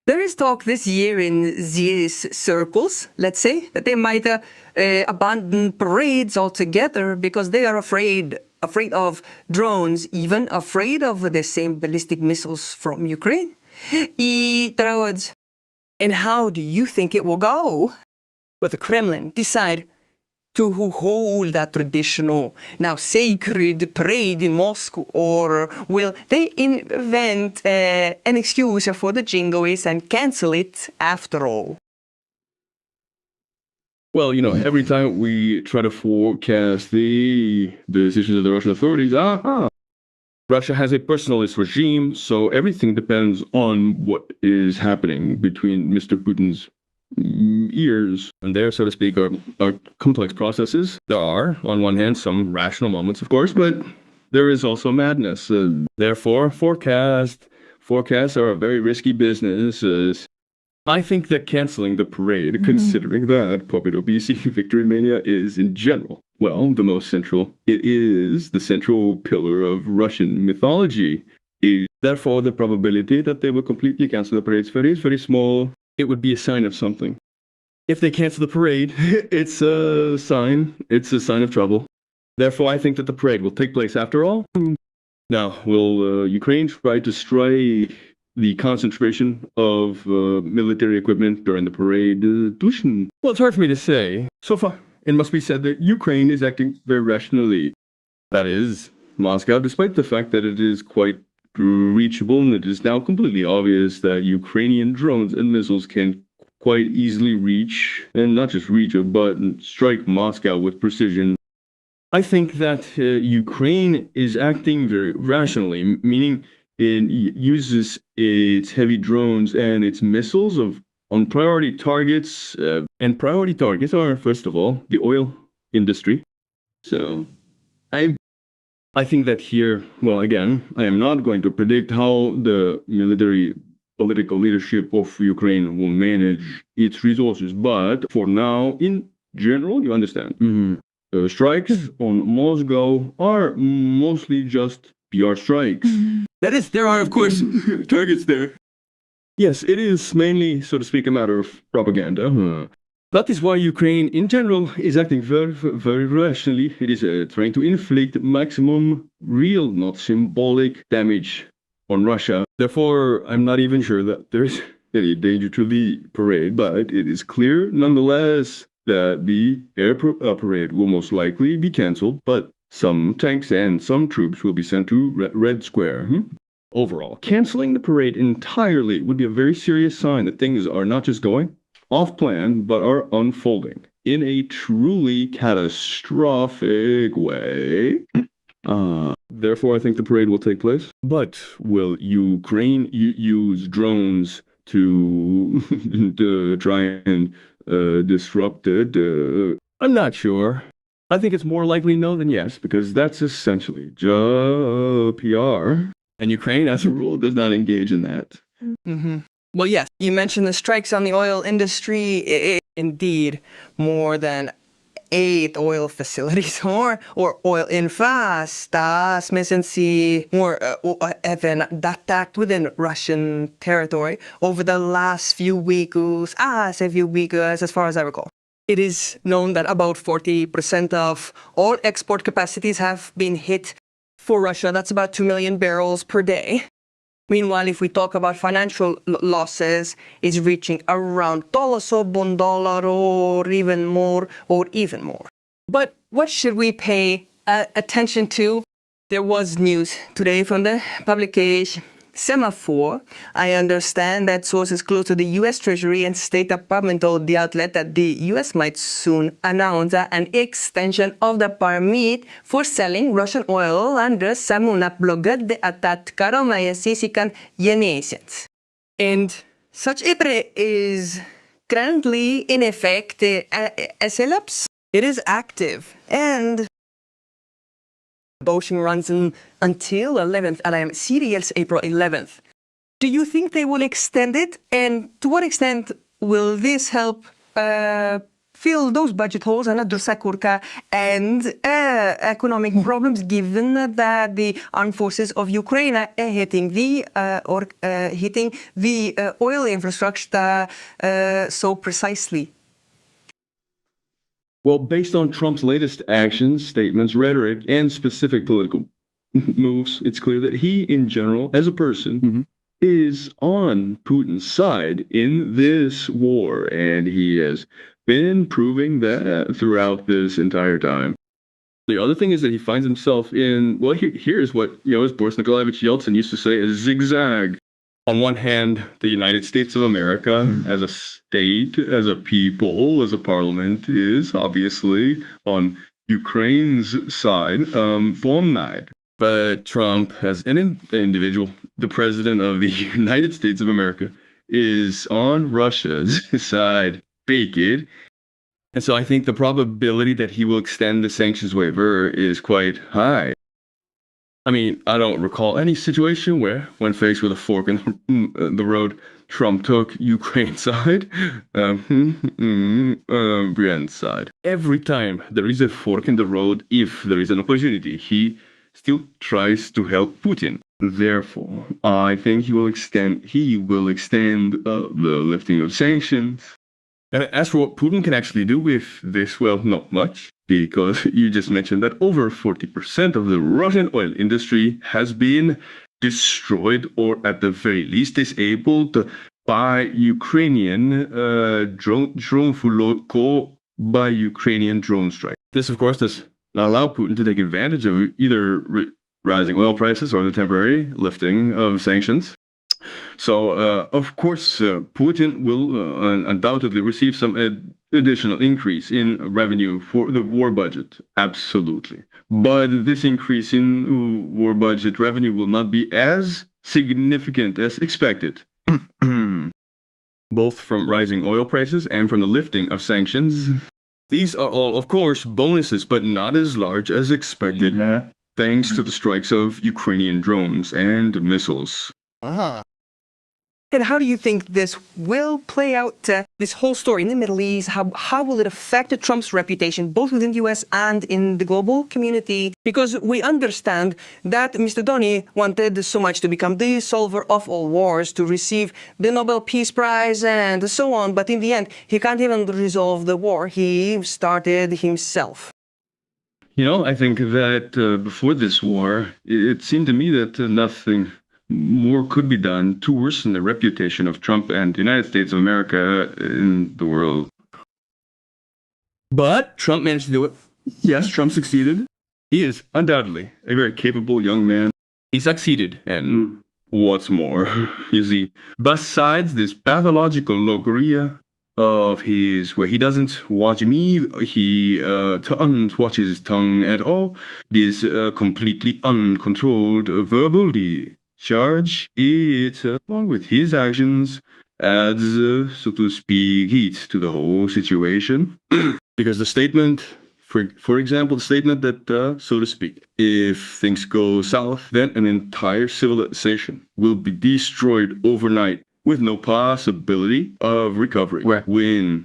There is talk this year in these circles, let's say, that they might abandon parades altogether because they are afraid of drones, even afraid of the same ballistic missiles from Ukraine. And how do you think it will go? Will the Kremlin decide to hold that traditional, now sacred parade in Moscow, or will they invent an excuse for the jingoists and cancel it after all? Well, every time we try to forecast the decisions of the Russian authorities, Russia has a personalist regime, so everything depends on what is happening between Mr. Putin's ears. And there, so to speak, are complex processes. There are, on one hand, some rational moments, of course, but there is also madness. Therefore, forecasts are a very risky business. I think that canceling the parade, considering that Pocket Obesity Victory Mania is, in general, well, the most central. It is the central pillar of Russian mythology. Therefore, the probability that they will completely cancel the parade is very, very small. It would be a sign of something. If they cancel the parade, it's a sign. It's a sign of trouble. Therefore, I think that the parade will take place after all. Now, will Ukraine try to strike the concentration of military equipment during the parade? Well, it's hard for me to say. So far, it must be said that Ukraine is acting very rationally. That is, Moscow, despite the fact that it is quite reachable, and it is now completely obvious that Ukrainian drones and missiles can quite easily reach, and not just reach, but strike Moscow with precision. I think that Ukraine is acting very rationally, meaning it uses its heavy drones and its missiles on priority targets, and priority targets are, first of all, the oil industry. So I think that here, well, again, I am not going to predict how the military political leadership of Ukraine will manage its resources, but for now, in general, you understand, strikes on Moscow are mostly just PR strikes. That is, there are, of course, targets there. Yes, it is mainly, so to speak, a matter of propaganda. That is why Ukraine, in general, is acting very, very rationally. It is trying to inflict maximum real, not symbolic, damage on Russia. Therefore, I'm not even sure that there is any danger to the parade, but it is clear, nonetheless, that the air parade will most likely be cancelled, but some tanks and some troops will be sent to Red Square. Overall, cancelling the parade entirely would be a very serious sign that things are not just going off plan, but are unfolding in a truly catastrophic way. Therefore, I think the parade will take place. But will Ukraine use drones to try and disrupt it? I'm not sure. I think it's more likely no than yes, because that's essentially just PR. And Ukraine, as a rule, does not engage in that. Well, yes, you mentioned the strikes on the oil industry. Indeed, more than 8 oil facilities or oil infrastruktur have been attacked within Russian territory over the last few weeks, as far as I recall. It is known that about 40% of all export capacities have been hit for Russia. That's about 2 million barrels per day. Meanwhile, if we talk about financial losses, it's reaching around $1 or even more. But what should we pay attention to? There was news today from the publication Semaphore. I understand that sources close to the U.S. Treasury and State Department told the outlet that the U.S. might soon announce an extension of the permit for selling Russian oil under samunaplogat atat karomaya yenesians. And such a is currently in effect as a lapse. It is active and voting runs until 11th, and I am serious, April 11th. Do you think they will extend it? And to what extent will this help fill those budget holes and dosakurka and economic problems, given that the armed forces of Ukraine are hitting the oil infrastructure so precisely. Well, based on Trump's latest actions, statements, rhetoric, and specific political moves, it's clear that he, in general, as a person, is on Putin's side in this war, and he has been proving that throughout this entire time. The other thing is that he finds himself in, well, here's what, as Boris Nikolaevich Yeltsin used to say, a zigzag. On one hand, the United States of America, as a state, as a people, as a parliament, is obviously on Ukraine's side, night. But Trump, as an individual, the president of the United States of America, is on Russia's side, fake it. And so I think the probability that he will extend the sanctions waiver is quite high. I mean, I don't recall any situation where, when faced with a fork in the road, Trump took Ukraine's side, Brienne's side. Every time there is a fork in the road, if there is an opportunity, he still tries to help Putin. Therefore, I think he will extend the lifting of sanctions. And as for what Putin can actually do with this, well, not much, because you just mentioned that over 40% of the Russian oil industry has been destroyed, or at the very least disabled, by Ukrainian drone strike. This, of course, does not allow Putin to take advantage of either rising oil prices or the temporary lifting of sanctions. So, of course, Putin will undoubtedly receive some additional increase in revenue for the war budget. Absolutely. But this increase in war budget revenue will not be as significant as expected, both from rising oil prices and from the lifting of sanctions. These are all, of course, bonuses, but not as large as expected, thanks to the strikes of Ukrainian drones and missiles. And how do you think this will play out, this whole story in the Middle East? How will it affect Trump's reputation, both within the US and in the global community? Because we understand that Mr. Doni wanted so much to become the solver of all wars, to receive the Nobel Peace Prize and so on. But in the end, he can't even resolve the war he started himself. I think that before this war, it seemed to me that nothing more could be done to worsen the reputation of Trump and the United States of America in the world. But Trump managed to do it. Yes, Trump succeeded. He is undoubtedly a very capable young man. He succeeded, and what's more, you see, besides this pathological logoria of his, where he doesn't watch me, he doesn't watch his tongue at all, this completely uncontrolled verbal charge, it, along with his actions, adds, so to speak, heat to the whole situation. Because the statement, for example, the statement that, so to speak, if things go south, then an entire civilization will be destroyed overnight with no possibility of recovery. When,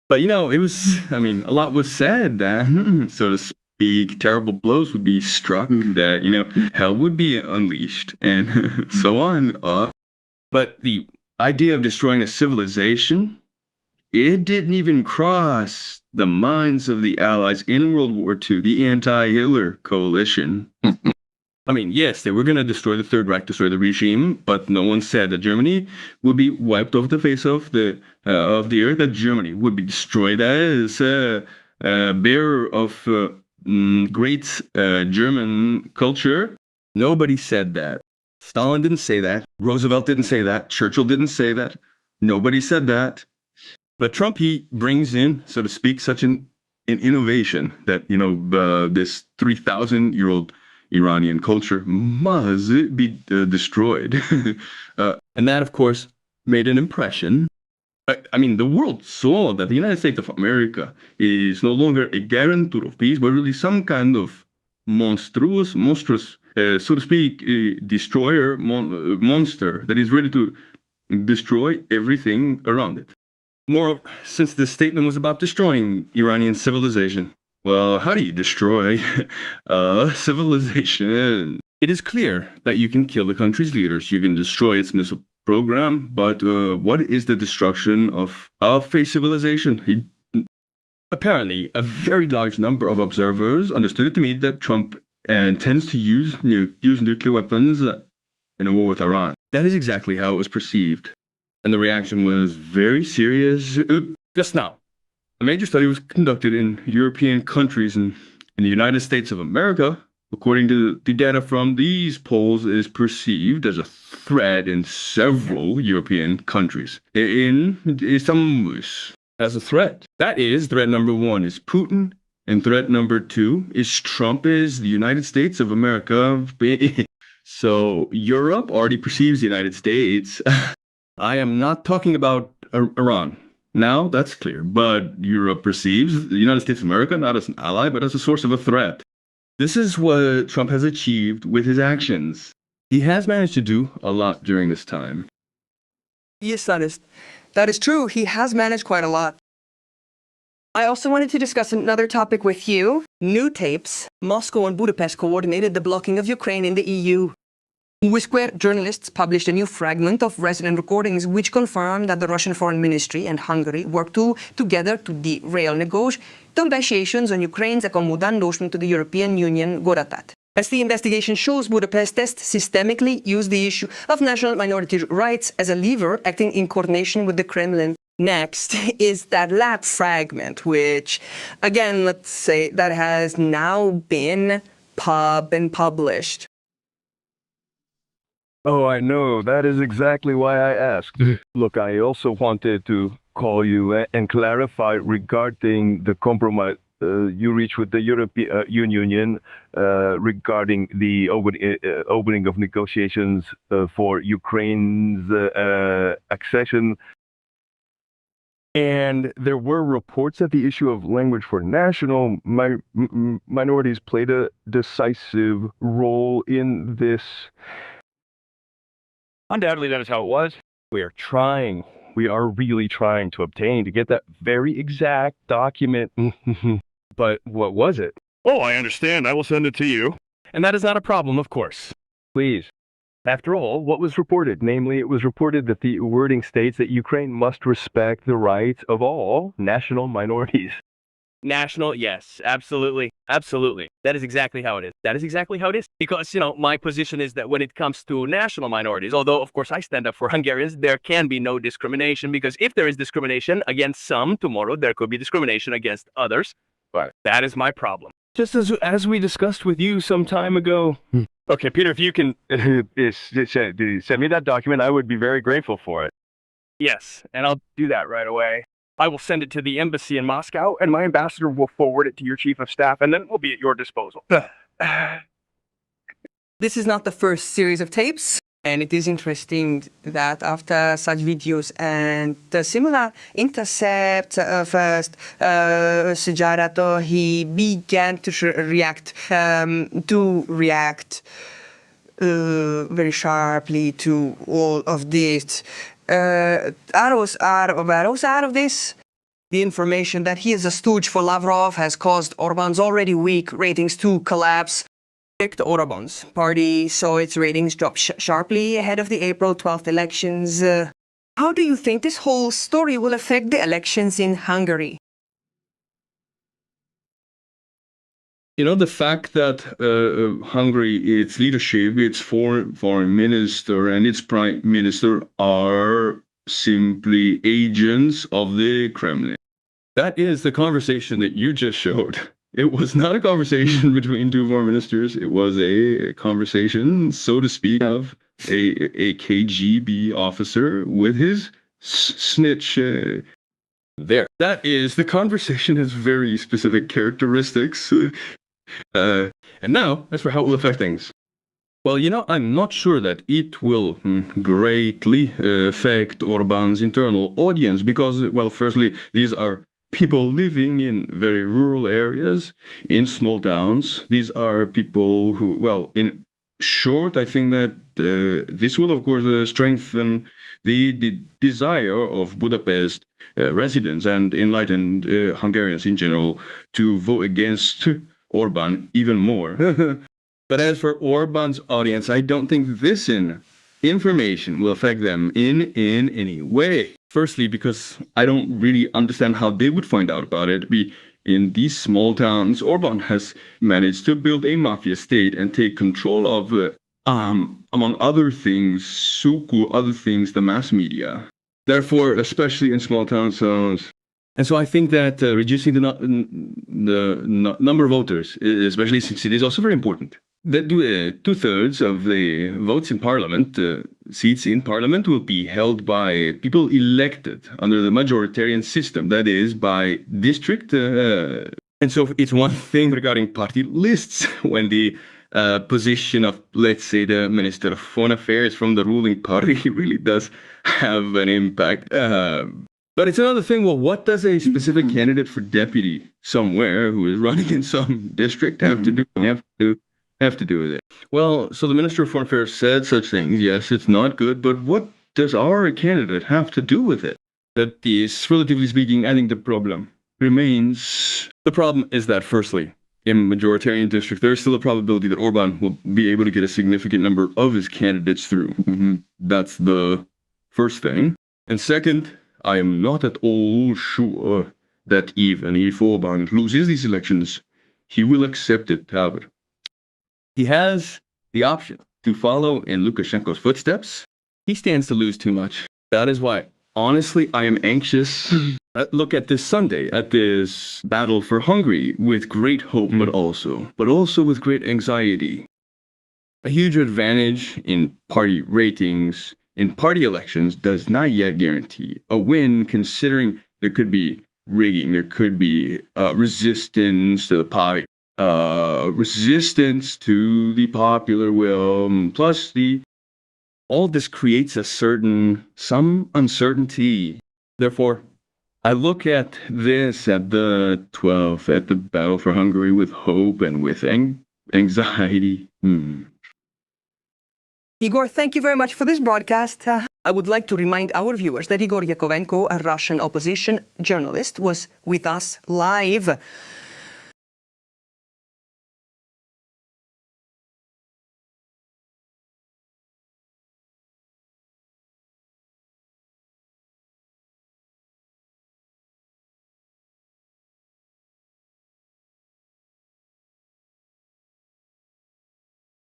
but it was, a lot was said that, so to speak, terrible blows would be struck, that, hell would be unleashed, and so on. But the idea of destroying a civilization, it didn't even cross the minds of the Allies in World War II, the anti-Hitler coalition. Yes, they were going to destroy the Third Reich, destroy the regime, but no one said that Germany would be wiped off the face of the earth, that Germany would be destroyed as a bearer of great German culture. Nobody said that. Stalin didn't say that. Roosevelt didn't say that. Churchill didn't say that. Nobody said that. But Trump, he brings in, so to speak, such an innovation that, this 3,000-year-old Iranian culture must be destroyed. And that, of course, made an impression. The world saw that the United States of America is no longer a guarantor of peace, but really some kind of monstrous, so to speak, destroyer monster that is ready to destroy everything around it. More since this statement was about destroying Iranian civilization. Well, how do you destroy civilization? It is clear that you can kill the country's leaders, you can destroy its missile program, but what is the destruction of a civilization? Apparently, a very large number of observers understood it to mean that Trump intends to use nuclear weapons in a war with Iran. That is exactly how it was perceived. And the reaction was very serious. Just now, a major study was conducted in European countries and in the United States of America. According to the data from these polls, is perceived as a threat in several European countries. In some as a threat. That is, threat number one is Putin, and threat number two is Trump is the United States of America. So Europe already perceives the United States. I am not talking about Iran. Now, that's clear. But Europe perceives the United States of America not as an ally, but as a source of a threat. This is what Trump has achieved with his actions. He has managed to do a lot during this time. Yes, that is true. He has managed quite a lot. I also wanted to discuss another topic with you. New tapes. Moscow and Budapest coordinated the blocking of Ukraine in the EU. Square journalists published a new fragment of resident recordings which confirmed that the Russian Foreign Ministry and Hungary worked together to derail negotiations on Ukraine's accommodation to the European Union Goratat. As the investigation shows, Budapest systemically used the issue of national minority rights as a lever acting in coordination with the Kremlin. Next is that lab fragment, which, again, let's say that has now been published. Oh, I know. That is exactly why I asked. Look, I also wanted to call you and clarify regarding the compromise you reached with the European Union regarding the opening of negotiations for Ukraine's accession. And there were reports that the issue of language for national minorities played a decisive role in this. Undoubtedly, that is how it was. We are really trying to get that very exact document. But what was it? Oh, I understand. I will send it to you. And that is not a problem, of course. Please. After all, what was reported? Namely, it was reported that the wording states that Ukraine must respect the rights of all national minorities. National, yes, absolutely, absolutely. That is exactly how it is. That is exactly how it is. Because, you know, my position is that when it comes to national minorities, although, of course, I stand up for Hungarians, there can be no discrimination, because if there is discrimination against some, tomorrow there could be discrimination against others. But that is my problem. Just as we discussed with you some time ago. Okay, Peter, if you can send me that document, I would be very grateful for it. Yes, and I'll do that right away. I will send it to the embassy in Moscow, and my ambassador will forward it to your chief of staff, and then it will be at your disposal. This is not the first series of tapes, and it is interesting that after such videos and the similar intercepts first, Sejarato, he began to react very sharply to all of this. Arrows out of this. The information that he is a stooge for Lavrov has caused Orban's already weak ratings to collapse. Orban's party saw its ratings drop sharply ahead of the April 12th elections. How do you think this whole story will affect the elections in Hungary? You know, the fact that Hungary, its leadership, its foreign minister and its prime minister are simply agents of the Kremlin. That is the conversation that you just showed. It was not a conversation between two foreign ministers. It was a conversation, so to speak, of a KGB officer with his snitch. There. That is, the conversation has very specific characteristics. And now, as for how it will affect things. Well, you know, I'm not sure that it will greatly affect Orban's internal audience because, well, firstly, these are people living in very rural areas, in small towns. These are people who, well, in short, I think that this will, of course, strengthen the desire of Budapest residents and enlightened Hungarians in general to vote against Orban even more. But as for Orban's audience, I don't think this information will affect them in any way. Firstly, because I don't really understand how they would find out about it. In these small towns, Orban has managed to build a mafia state and take control of, among other things, the mass media. Therefore, especially in small towns, and so I think that reducing the number of voters, especially since it is also very important, that 2/3 of the votes in parliament, seats in parliament, will be held by people elected under the majoritarian system, that is, by district. And so it's one thing regarding party lists when the position of, let's say, the Minister of Foreign Affairs from the ruling party really does have an impact. But it's another thing, well, what does a specific candidate for deputy somewhere who is running in some district have to do with it? Well, so the Minister of Foreign Affairs said such things. Yes, it's not good, but what does our candidate have to do with it? That is, relatively speaking, I think the problem remains. The problem is that, firstly, in majoritarian district, there is still a probability that Orban will be able to get a significant number of his candidates through. That's the first thing. And second, I am not at all sure that even if Orban loses these elections, he will accept it, however. He has the option to follow in Lukashenko's footsteps. He stands to lose too much. That is why, honestly, I am anxious. Look at this Sunday, at this battle for Hungary, with great hope, but also with great anxiety. A huge advantage in party ratings, in party elections, does not yet guarantee a win, considering there could be rigging, there could be resistance to the party. Resistance to the popular will, plus all this creates some uncertainty. Therefore, I look at this, at the 12th, at the battle for Hungary, with hope and with anxiety. Igor, thank you very much for this broadcast. I would like to remind our viewers that Igor Yakovenko, a Russian opposition journalist, was with us live